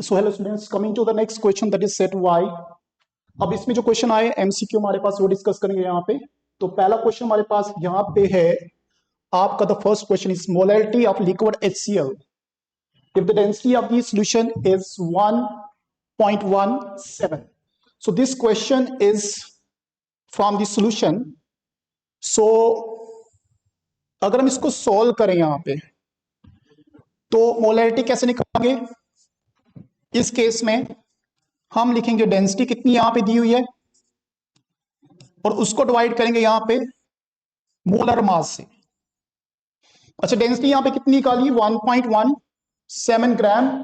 So hello students, coming to the next question that is set Y. अब इसमें जो question आए MCQ हमारे पास वो डिस्कस करेंगे यहाँ पे। तो पहला क्वेश्चन हमारे पास यहाँ पे है आपका। The first question is molarity of liquid HCl if the density of the solution is 1.17. so this question is from the solution. so अगर हम इसको सॉल्व करें यहाँ पे तो मोलैरिटी कैसे निकालेंगे। इस केस में हम लिखेंगे डेंसिटी कितनी यहां पे दी हुई है और उसको डिवाइड करेंगे यहां पे मोलर मास से। अच्छा, डेंसिटी यहां पे कितनी निकाली 1.17 ग्राम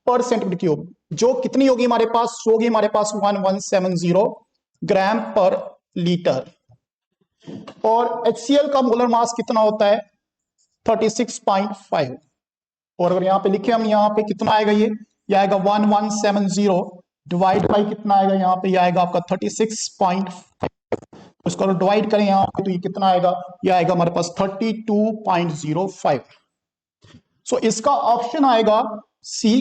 पर सेंटीमीटर क्यूब, जो कितनी होगी हमारे पास, होगी हमारे पास 1170 ग्राम पर लीटर। और HCl का मोलर मास कितना होता है 36.5। और अगर यहां पे लिखे हम यहां पे कितना आएगा, ये आएगा 1170 डिवाइड बाई कितना आएगा यहाँ पे, ये आएगा आपका 36.5। उसको डिवाइड करें यहाँ पे तो ये कितना आएगा, ये आएगा हमारे पास 32.05। सो इसका ऑप्शन आएगा C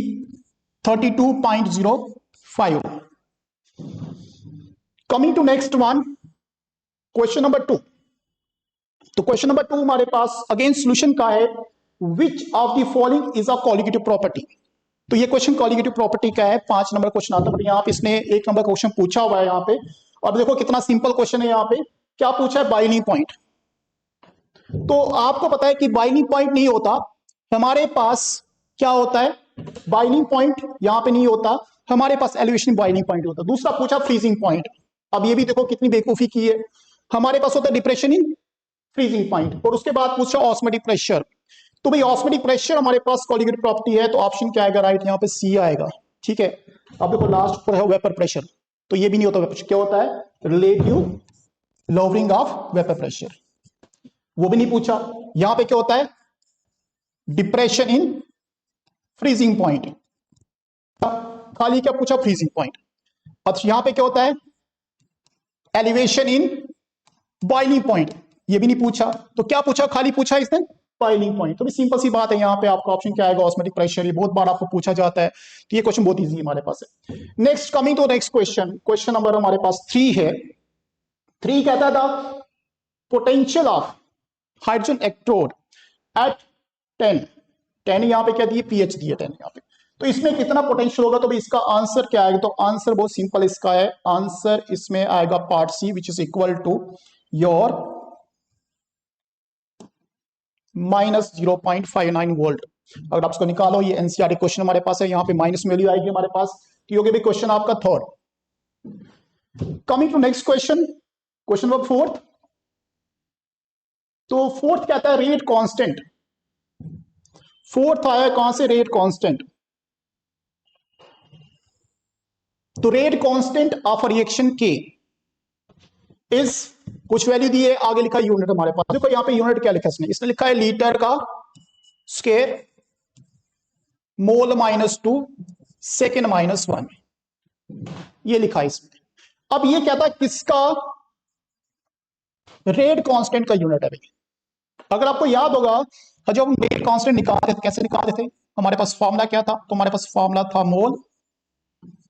32.05। Coming to next one, question number 2। तो क्वेश्चन नंबर 2 हमारे पास अगेन सॉल्यूशन का है, which of the following is a colligative property. तो ये क्वेश्चन कॉलिगेटिव प्रॉपर्टी का है, 5 नंबर क्वेश्चन आता है। यहाँ पे इसने 1 नंबर क्वेश्चन पूछा हुआ है यहाँ पे। अब देखो कितना सिंपल क्वेश्चन है। यहाँ पे क्या पूछा है, बॉइलिंग पॉइंट। तो आपको पता है कि बॉइलिंग पॉइंट नहीं होता हमारे पास, क्या होता है बॉइलिंग पॉइंट यहाँ पे नहीं होता हमारे पास, एलिवेशन बॉइलिंग पॉइंट होता है। दूसरा पूछा फ्रीजिंग पॉइंट। अब ये भी देखो कितनी बेवकूफी की है, हमारे पास होता है डिप्रेशन इन फ्रीजिंग पॉइंट। और उसके बाद पूछा ऑस्मोटिक प्रेशर। तो भाई ऑस्मोटिक प्रेशर हमारे पास कॉलिगेटिव प्रॉपर्टी है, तो ऑप्शन क्या आएगा, राइट यहाँ पे सी आएगा। ठीक है, अब देखो लास्ट पर है वेपर प्रेशर। तो ये भी नहीं होता वेपर प्रेशर, क्या होता है relative lowering of vapour pressure, वो भी नहीं पूछा। यहां पे क्या होता है डिप्रेशन इन फ्रीजिंग पॉइंट, खाली क्या पूछा फ्रीजिंग पॉइंट। अब यहां पे क्या होता है एलिवेशन इन बॉइलिंग पॉइंट, ये भी नहीं पूछा। तो क्या पूछा, खाली पूछा इसने बॉइलिंग पॉइंट। तो भी सिंपल सी बात है, यहाँ पे आपका ऑप्शन क्या आएगा ऑस्मोटिक प्रेशर। ये बहुत बार आपको पूछा जाता है, तो ये क्वेश्चन बहुत इजी हमारे पास है। Next, coming to next question, question number हमारे पास 3 है। 3 कहता था potential of hydrogen electrode at 10 यहाँ पे क्या दिए, पीएच दिए 10 यहाँ पे। तो इसमें कितना पोटेंशियल होगा, तो भाई इसका आंसर क्या आएगा। तो आंसर बहुत सिंपल इसका है, आंसर इसमें आएगा part C which is equal to your -0.59 volt. अगर आप इसको निकालो, ये एनसीईआरटी क्वेश्चन हमारे पास है, यहाँ पे माइनस वैल्यू आएगी हमारे पास। तो ये भी क्वेश्चन आपका third. Coming to next question, question number 4। तो फोर्थ कहता है रेट कांस्टेंट। फोर्थ आया कहां से, रेट कांस्टेंट। तो रेट कांस्टेंट ऑफ रिएक्शन के इज कुछ वैल्यू दी है, आगे लिखा यूनिट हमारे पास। देखो यहाँ पे यूनिट क्या लिखा है, इसने लिखा है लीटर का स्क्वायर मोल -2 सेकेंड -1, ये लिखा है इसमें। अब ये कहता है किसका रेट कांस्टेंट का यूनिट है भाई। अगर आपको याद होगा जब हम रेट कांस्टेंट निकालते थे, कैसे निकालते थे, हमारे पास फॉर्मूला क्या था, तो हमारे पास फॉर्मूला था मोल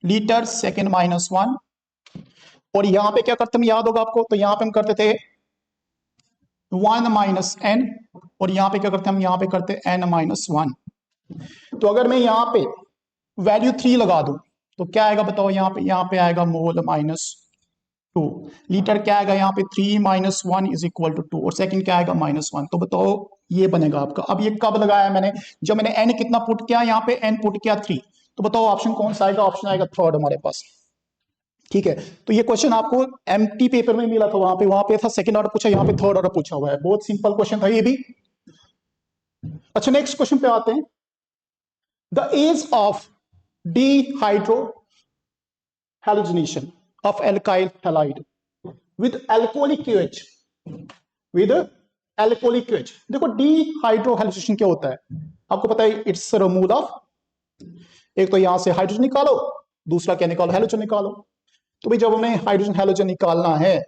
लीटर सेकेंड -1। और यहां पे क्या करते हम, याद होगा आपको, तो यहां पे हम करते थे 1 - n, और यहां पे क्या करते हम, यहां पे करते n-1। तो अगर मैं यहां पे वैल्यू 3 लगा दूं तो क्या आएगा बताओ, यहां पे आएगा मोल -2। लीटर क्या आएगा यहाँ पे 3 - 1 इज इक्वल टू 2, और सेकंड क्या आएगा -1। तो बताओ ये बनेगा आपका। अब ये कब लगाया मैंने, जब मैंने n कितना पुट किया, यहाँ पे n पुट किया 3। तो बताओ ऑप्शन कौन सा आएगा, ऑप्शन आएगा थर्ड हमारे पास। ठीक है, तो ये क्वेश्चन आपको एमटी पेपर में मिला था, वहां पे था सेकंड ऑर्डर पूछा, यहाँ पे थर्ड ऑर्डर पूछा हुआ है। बहुत सिंपल क्वेश्चन था ये भी। अच्छा, नेक्स्ट क्वेश्चन पे आते हैं। The age of dehydrohalogenation of alkyl halide with alcoholic QH, with alcoholic QH। देखो डिहाइड्रो हैलोजिनेशन क्या होता है, आपको पता है इट्स रिमूवल ऑफ, एक तो यहां से हाइड्रोजन निकालो, दूसरा क्या निकालो, हैलोजन निकालो। तो भाई जब हमें हाइड्रोजन हैलोजन निकालना है,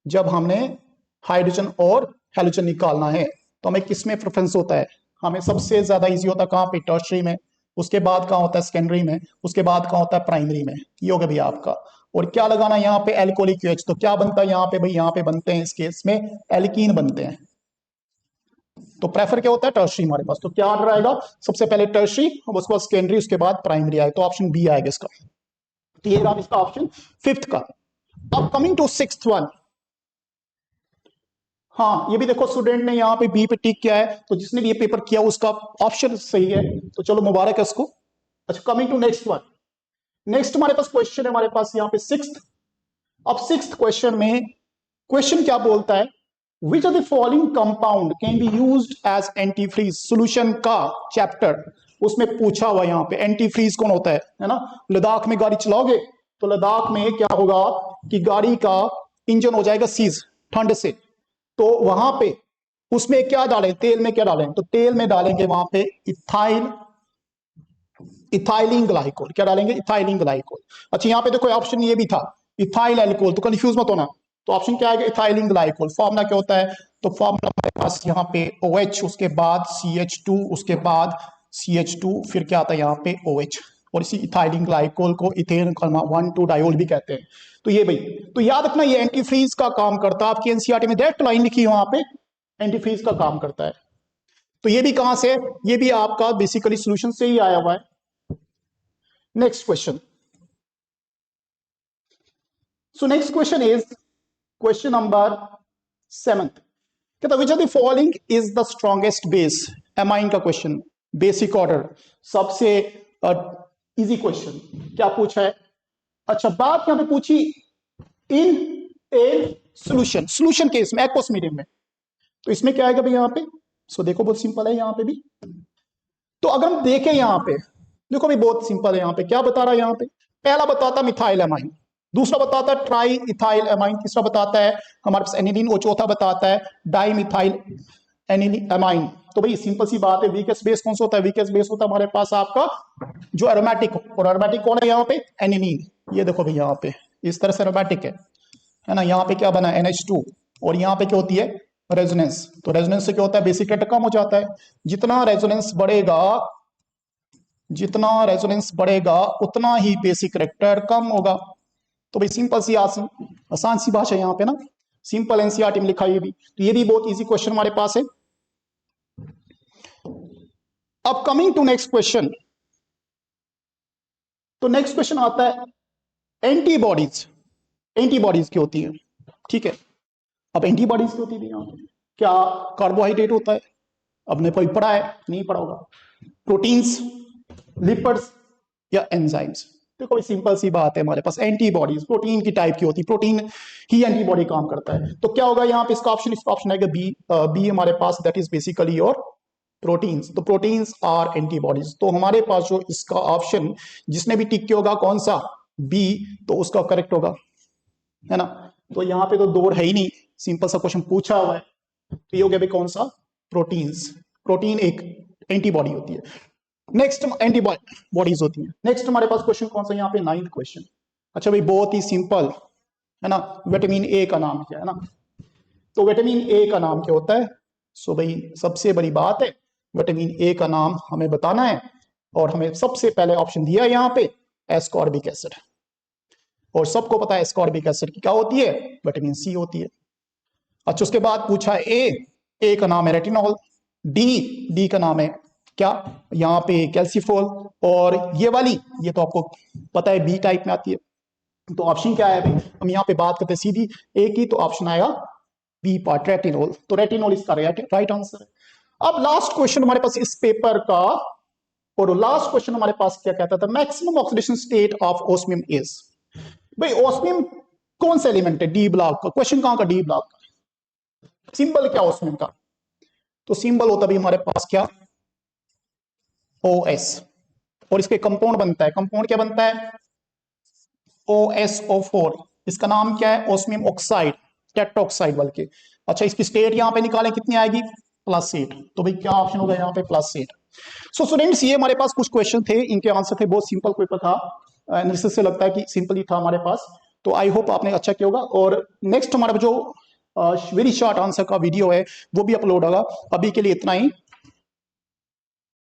जब हमने हाइड्रोजन और हैलोजन निकालना है, तो हमें किस में प्रेफरेंस होता है, हमें सबसे ज्यादा इजी होता है कहां पे, टर्शियरी में। उसके बाद कहाँ होता है सेकेंडरी में, उसके बाद कहाँ होता है प्राइमरी में। ये हो गया भैया आपका। और क्या लगाना है यहाँ पे एल्कोहलिक OH, तो क्या बनता है यहाँ पे भाई, यहाँ पे बनते हैं इस केस में एल्कीन बनते हैं। तो प्रेफर क्या होता है टर्शरी हमारे पास, तो क्या ऑर्डर आएगा, सबसे पहले टर्शरी, उसके बाद सेकेंडरी, उसके बाद प्राइमरी आएगा, तो ऑप्शन बी आएगा इसका। तो ये रहा इसका ऑप्शन फिफ्थ का। अब कमिंग टू सिक्स्थ वन, हाँ ये भी देखो स्टूडेंट ने यहाँ पे बी पे टिक किया है, तो जिसने भी ये पेपर किया उसका ऑप्शन सही है, तो चलो मुबारक है उसको। अच्छा coming to next one, next हमारे पास क्वेश्चन है हमारे पास यहाँ पे सिक्स्थ। अब सिक्स्थ क्वेश्चन में क्वेश्चन क्या बोलता है, which of the following compound can be used as antifreeze, solution का चैप्टर उसमें पूछा हुआ यहाँ पे एंटीफ्रीज कौन होता है ना। लद्दाख में गाड़ी चलाओगे तो लद्दाख में क्या होगा कि गाड़ी का इंजन हो जाएगा सीज ठंड से, तो वहां पे उसमें क्या डालें, तेल में क्या डालें, तो तेल में डालेंगे वहां पे इथाइलिन ग्लाइकोल, क्या डालेंगे इथाइलिन ग्लाइकोल। अच्छा यहाँ पे देखो ऑप्शन ये भी था इथाइल एल्कोहल, तो कंफ्यूज मत होना, तो ऑप्शन क्या आएगा इथाइलिन ग्लाइकोल। फॉर्मूला क्या होता है, तो फॉर्मूला हमारे पास यहाँ पे OH, उसके बाद CH2, उसके बाद CH2, फिर क्या आता है यहाँ पे OH, और इसी इथाइलिन ग्लाइकोल को इथेन 1,2 डायोल भी कहते हैं। तो ये भाई, तो याद रखना ये एंटीफ्रीज का काम करता है, आपकी एनसीईआरटी में डायरेक्ट लाइन लिखी है वहां पे एंटीफ्रीज का काम करता है। तो ये भी कहां से, ये भी आपका बेसिकली सॉल्यूशन से ही आया हुआ है। Next question, so next question is question number 7th, कहता विच of the following is the strongest base, amine का क्वेश्चन, बेसिक ऑर्डर, सबसे इजी क्वेश्चन। क्या पूछा है, अच्छा बात यहां पे पूछी इन ए सॉल्यूशन, सॉल्यूशन केस में एक्वस मीडियम में, तो इसमें क्या आएगा भाई यहाँ पे, सो देखो बहुत सिंपल है यहाँ पे भी। तो अगर हम देखें यहाँ पे, देखो भाई बहुत सिंपल है यहाँ पे, क्या बता रहा है यहाँ पे, पहला बताता मिथाइल एमाइन, दूसरा बताता है ट्राई इथाइल एमाइन, तीसरा बताता है हमारे पास एनिलीन, और चौथा बताता है डाई मिथाइल एमाइन। तो भाई सिंपल सी बात है, वीकेस्ट बेस कौन सा होता है, वीकेस्ट बेस होता है हमारे पास आपका जो एरोमेटिक, और एरोमेटिक कौन है यहाँ पे एनिलीन। ये देखो भाई यहाँ पे इस तरह से एरोमेटिक है ना, यहाँ पे क्या बना NH2, और यहाँ पे क्या होती है रेजोनेंस, तो रेजोनेंस से क्या होता है बेसिक करेक्टर कम हो जाता है, जितना रेजोनेंस बढ़ेगा, जितना रेजोनेंस बढ़ेगा उतना ही बेसिक करेक्टर कम होगा। तो भाई सिंपल सी आसान सी भाषा यहाँ पे ना, सिंपल एनसीईआरटी में लिखा ये भी, तो ये भी बहुत इजी क्वेश्चन हमारे पास है। अब कमिंग टू नेक्स्ट क्वेश्चन, तो नेक्स्ट क्वेश्चन आता है एंटीबॉडीज, एंटीबॉडीज की होती है, ठीक है। अब एंटीबॉडीज की होती है यहाँ पे, क्या कार्बोहाइड्रेट होता है, अब ने कोई पढ़ा है नहीं पढ़ा होगा, प्रोटीन्स, लिपिड्स या एंजाइम्स। देखो सिंपल सी बात है, हमारे पास एंटीबॉडीज प्रोटीन की टाइप की होती है, प्रोटीन ही एंटीबॉडी काम करता है, तो क्या होगा यहाँ पे इसका ऑप्शन आएगा बी हमारे पास, that is basically your proteins. तो प्रोटीन्स आर एंटीबॉडीज, तो हमारे पास जो इसका ऑप्शन जिसने भी टिक किया होगा कौन सा बी, तो उसका करेक्ट होगा, है ना। तो यहाँ पे तो दौड़ है ही नहीं, सिंपल सा क्वेश्चन पूछा हुआ है, तो ये हो गया भाई कौन सा प्रोटीन्स, प्रोटीन एक एंटीबॉडी होती है। नेक्स्ट एंटीबॉडीज होती है। नेक्स्ट हमारे पास क्वेश्चन कौन सा यहाँ पे 9th क्वेश्चन, अच्छा भाई बहुत ही सिंपल है ना, विटामिन ए का नाम क्या है ना, तो विटामिन ए का नाम क्या होता है, सो भाई सबसे बड़ी बात है विटामिन ए का नाम हमें बताना है, और हमें सबसे पहले ऑप्शन दिया है यहाँ पे एस्कॉर्बिक एसिड, और सबको पता है एस्कॉर्बिक एसिड की क्या होती है विटामिन सी होती है। अच्छा उसके बाद पूछा है ए का नाम है रेटिनॉल, डी का नाम है क्या यहाँ पे कैल्सिफोल, और ये वाली ये तो आपको पता है बी टाइप में आती है, तो ऑप्शन क्या है भाई, हम यहाँ पे बात करते हैं सीधी ए की, तो ऑप्शन आएगा बी पार्ट रेटिनॉल, तो रेटिनॉल इसका राइट आंसर है। अब लास्ट क्वेश्चन हमारे पास इस पेपर का, और लास्ट क्वेश्चन हमारे पास क्या कहता था, maximum oxidation state of osmium is, भाई ओस्मियम कौन सा एलिमेंट है, डी ब्लॉक का, क्वेश्चन कहां का डी ब्लॉक का, सिंबल क्या ओस्मियम का, तो सिंबल होता भी हमारे पास क्या OS, और इसके कंपाउंड बनता है, कंपाउंड क्या बनता है OSO4, इसका नाम क्या है ओस्मियम ऑक्साइड, टेट्राऑक्साइड बल्कि। अच्छा इसकी स्टेट यहां पे निकालें कितनी आएगी +8, तो भाई क्या ऑप्शन होगा यहाँ पे +8। सो स्टूडेंट्स ये हमारे पास कुछ क्वेश्चन थे, इनके आंसर थे, बहुत सिंपल पेपर था, एनालिसिस से लगता है कि सिंपल ही था हमारे पास, तो आई होप आपने अच्छा किया होगा। और नेक्स्ट हमारा जो वेरी शॉर्ट आंसर का वीडियो है वो भी अपलोड होगा, अभी के लिए इतना ही।